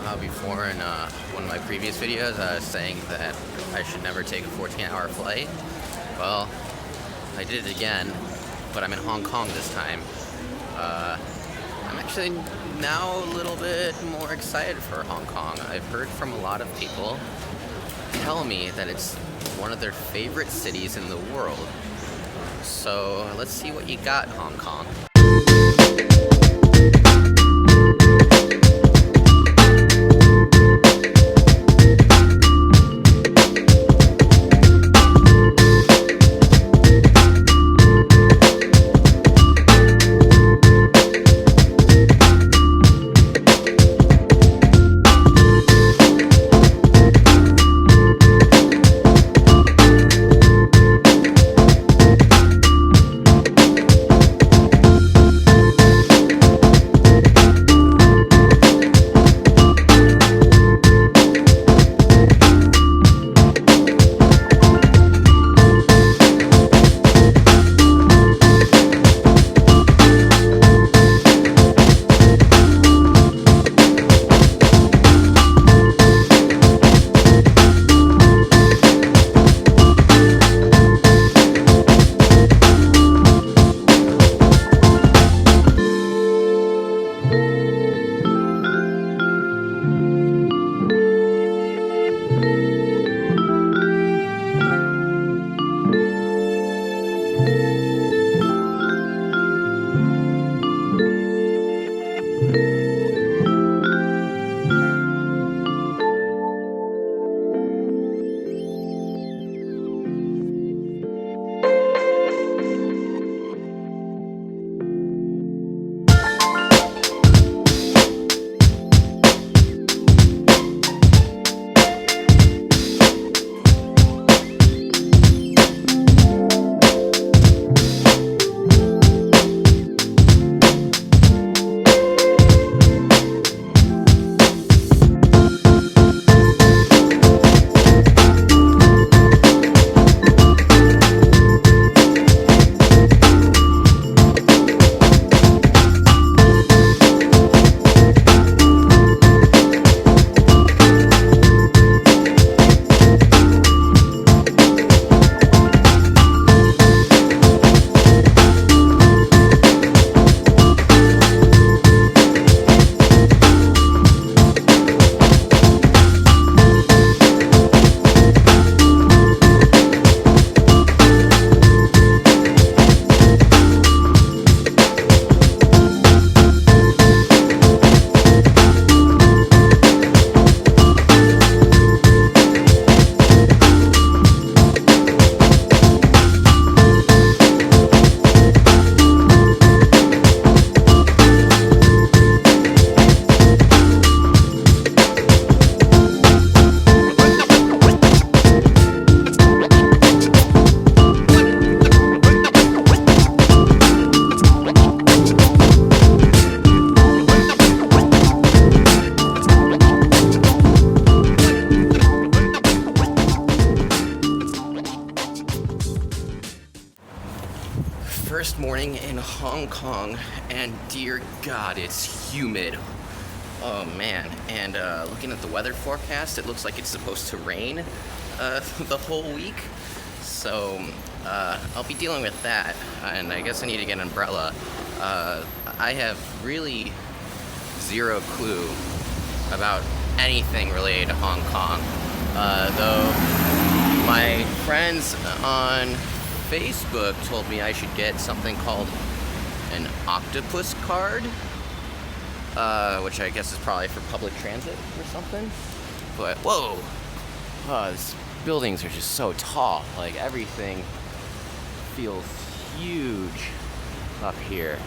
how before in one of my previous videos I was saying that I should never take a 14-hour flight. Well, I did it again, but I'm in Hong Kong this time. I'm actually now a little bit more excited for Hong Kong. I've heard from a lot of people tell me that it's one of their favorite cities in the world. So let's see what you got in Hong Kong. First morning in Hong Kong, and dear God, it's humid. Oh man, and looking at the weather forecast, it looks like it's supposed to rain the whole week. So I'll be dealing with that, and I guess I need to get an umbrella. I have really zero clue about anything related to Hong Kong, though my friends on Facebook told me I should get something called an octopus card, which I guess is probably for public transit or something. But whoa, these buildings are just so tall. Like everything feels huge up here.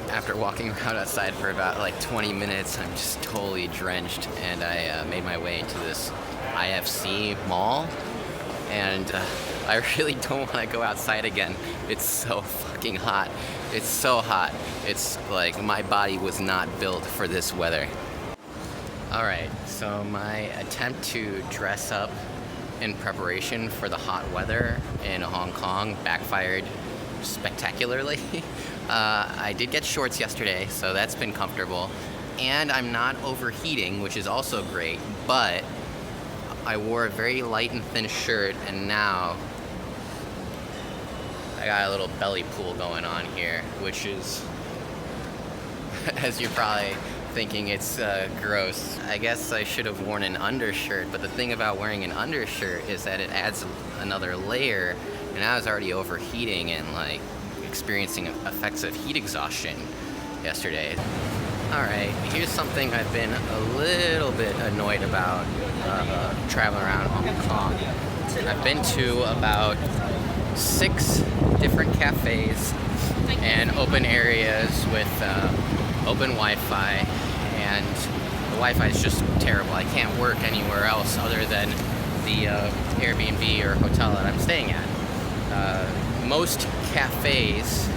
After walking around outside for about like 20 minutes, I'm just totally drenched, and I made my way to this IFC mall. And I really don't want to go outside again. It's so fucking hot. It's so hot. It's like my body was not built for this weather. Alright, so my attempt to dress up in preparation for the hot weather in Hong Kong backfired spectacularly. I did get shorts yesterday, so that's been comfortable. and I'm not overheating, which is also great, but I wore a very light and thin shirt, and now I got a little belly pool going on here, which is, as you're probably thinking, it's gross. I guess I should have worn an undershirt, but the thing about wearing an undershirt is that it adds another layer, and I was already overheating and like experiencing effects of heat exhaustion yesterday. Alright, here's something I've been a little bit annoyed about traveling around Hong Kong. I've been to about 6 different cafes and open areas with open Wi-Fi, and the Wi-Fi is just terrible. I can't work anywhere else other than the Airbnb or hotel that I'm staying at. Most cafes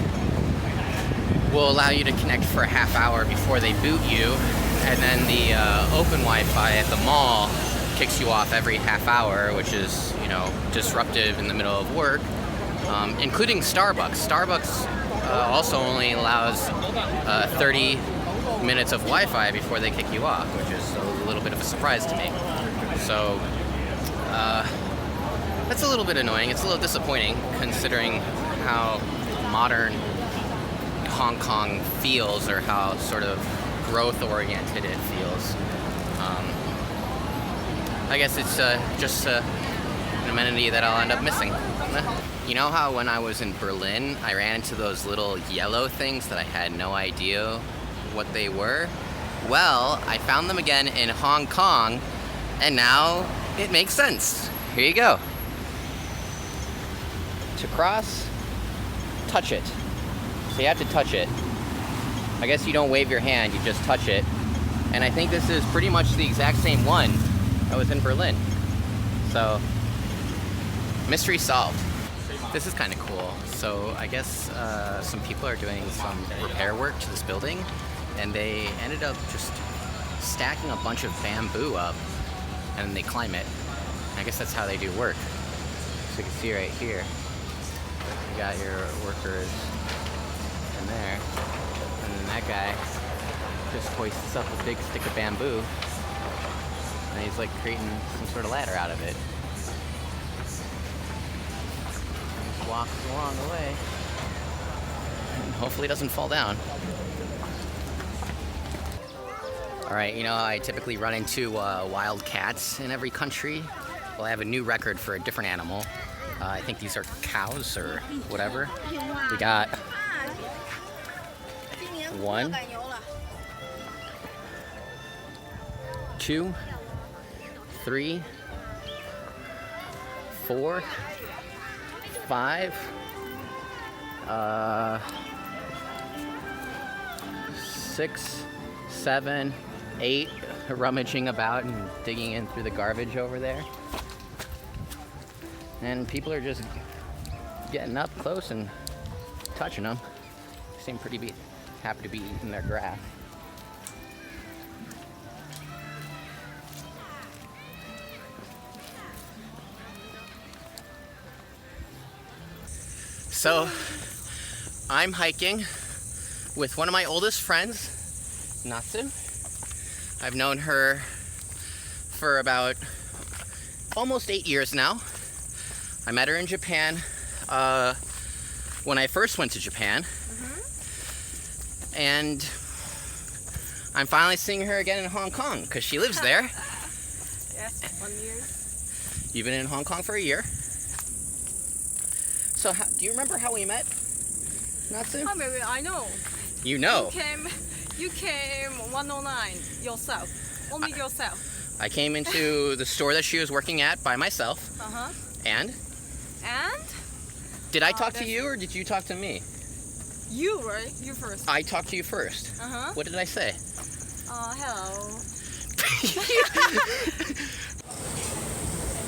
will allow you to connect for a half hour before they boot you, and then the open Wi-Fi at the mall kicks you off every half hour, which is, you know, disruptive in the middle of work, including Starbucks. Starbucks also only allows 30 minutes of Wi-Fi before they kick you off, which is a little bit of a surprise to me. So that's a little bit annoying. It's a little disappointing considering how modern Hong Kong feels, or how sort of growth-oriented it feels. I guess it's just an amenity that I'll end up missing. You know how when I was in Berlin, I ran into those little yellow things that I had no idea what they were? Well, I found them again in Hong Kong, and now it makes sense. Here you go. To cross, touch it. So you have to touch it. I guess you don't wave your hand, you just touch it. And I think this is pretty much the exact same one that was in Berlin. So, mystery solved. This is kind of cool. So I guess some people are doing some repair work to this building, and they ended up just stacking a bunch of bamboo up, and then they climb it. I guess that's how they do work. So you can see right here, you got your workers in there, and then that guy just hoists up a big stick of bamboo, and he's like creating some sort of ladder out of it. Just walks along the way, and hopefully doesn't fall down. Alright, you know, I typically run into wild cats in every country. Well, I have a new record for a different animal. I think these are cows or whatever. We got 1, 2, 3, 4, 5, 6, 7, 8, rummaging about and digging in through the garbage over there. And people are just getting up close and touching them. They seem pretty happy to be eating their grass. So, I'm hiking with one of my oldest friends, Natsu. I've known her for about almost 8 years now. I met her in Japan when I first went to Japan. And I'm finally seeing her again in Hong Kong because she lives there. Yes, 1 year. You've been in Hong Kong for a year. So do you remember how we met, Natsu? Oh, maybe I know. You know. You came 109 yourself. Only yourself. I came into the store that she was working at by myself. And? And? Did I talk to you or did you talk to me? You, right? You first. I talked to you first. What did I say? Hello.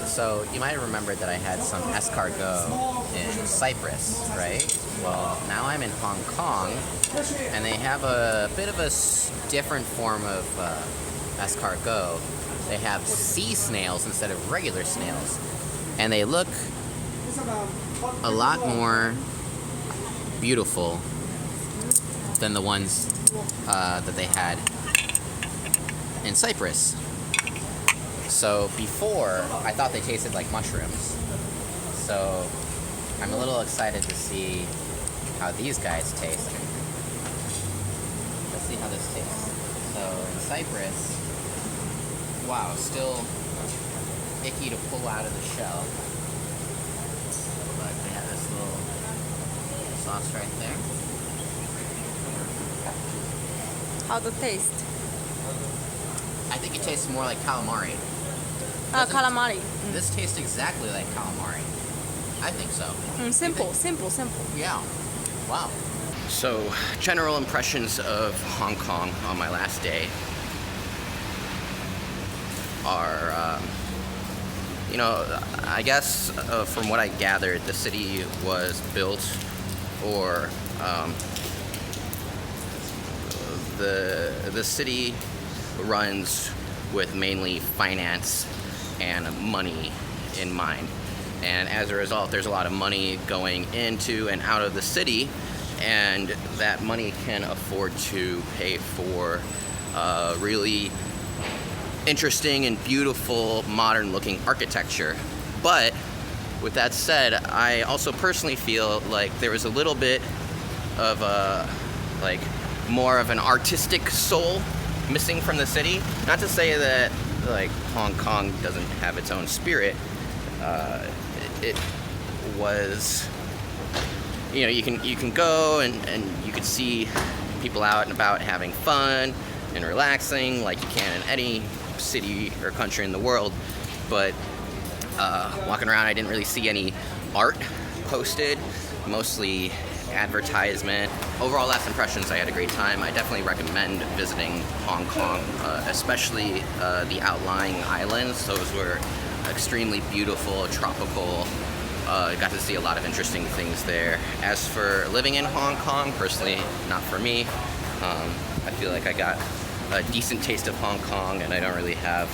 So you might have remembered that I had some escargot in Cyprus, right? Well, now I'm in Hong Kong, and they have a bit of a different form of escargot. They have sea snails instead of regular snails, and they look a lot more beautiful than the ones that they had in Cyprus. So before, I thought they tasted like mushrooms. So I'm a little excited to see how these guys taste. Let's see how this tastes. So in Cyprus, wow, still icky to pull out of the shell. But they have this little sauce right there. How the taste? I think it tastes more like calamari. Calamari. This tastes exactly like calamari. I think so. Simple. Yeah. Wow. So, general impressions of Hong Kong on my last day are, I guess from what I gathered, the city was built, or the city runs with mainly finance and money in mind. And as a result, there's a lot of money going into and out of the city, and that money can afford to pay for really interesting and beautiful modern looking architecture. But with that said, I also personally feel like there was a little bit of more of an artistic soul missing from the city. Not to say that like Hong Kong doesn't have its own spirit. It was, you can go and you can see people out and about having fun and relaxing like you can in any city or country in the world. But walking around, I didn't really see any art posted, mostly advertisement. Overall last impressions, I had a great time. I definitely recommend visiting Hong Kong, especially the outlying islands. Those were extremely beautiful, tropical. Got to see a lot of interesting things there. As for living in Hong Kong, personally, not for me. I feel like I got a decent taste of Hong Kong, and I don't really have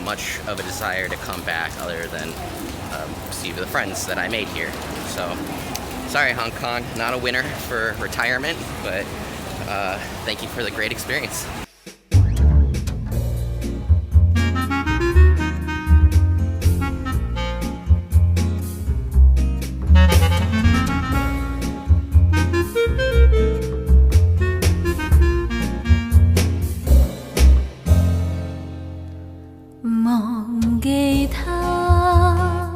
much of a desire to come back other than see the friends that I made here. So, sorry Hong Kong, not a winner for retirement, but thank you for the great experience.忘記他，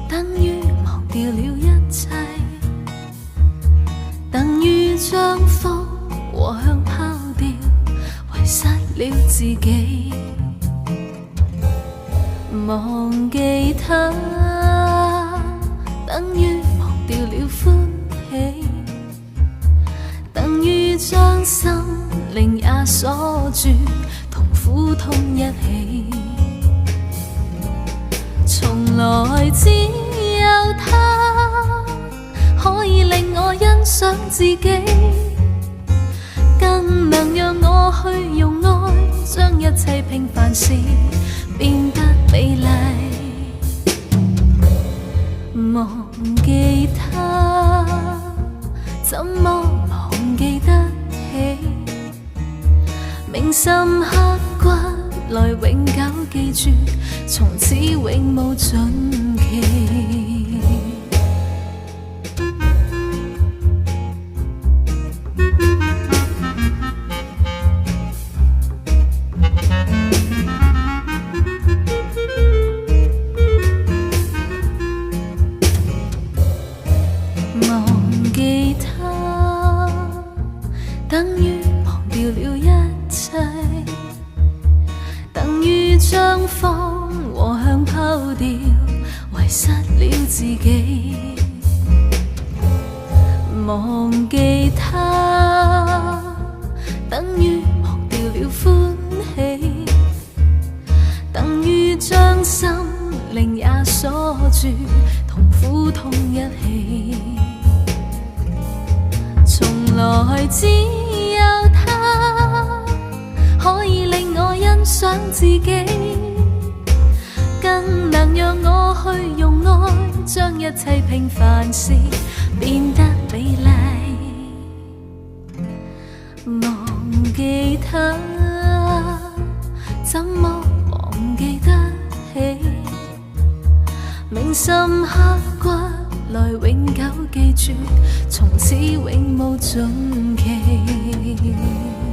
等於忘掉了一切，等於將風和香拋掉，遺失了自己。忘記他，等於忘掉了歡喜，等於將心靈也鎖住，同苦痛一起。從來只有他可以令我欣賞自己，更能讓我去用愛將一切平凡事變得美麗。忘記他，怎麼忘記得起？銘心刻骨來永久記住，從此永無盡期。忘記他，等於忘掉了一切，等於將風和香拋掉，遺失了自己。忘記他，等於忘掉了歡喜，等於將心靈也鎖住，同苦痛一起。從來只有他可以令我欣賞自己，更能讓我去用愛將一切平凡事變得美麗。忘記他。怎麼忘記得起？銘心刻骨來永久記住，從此永無盡期。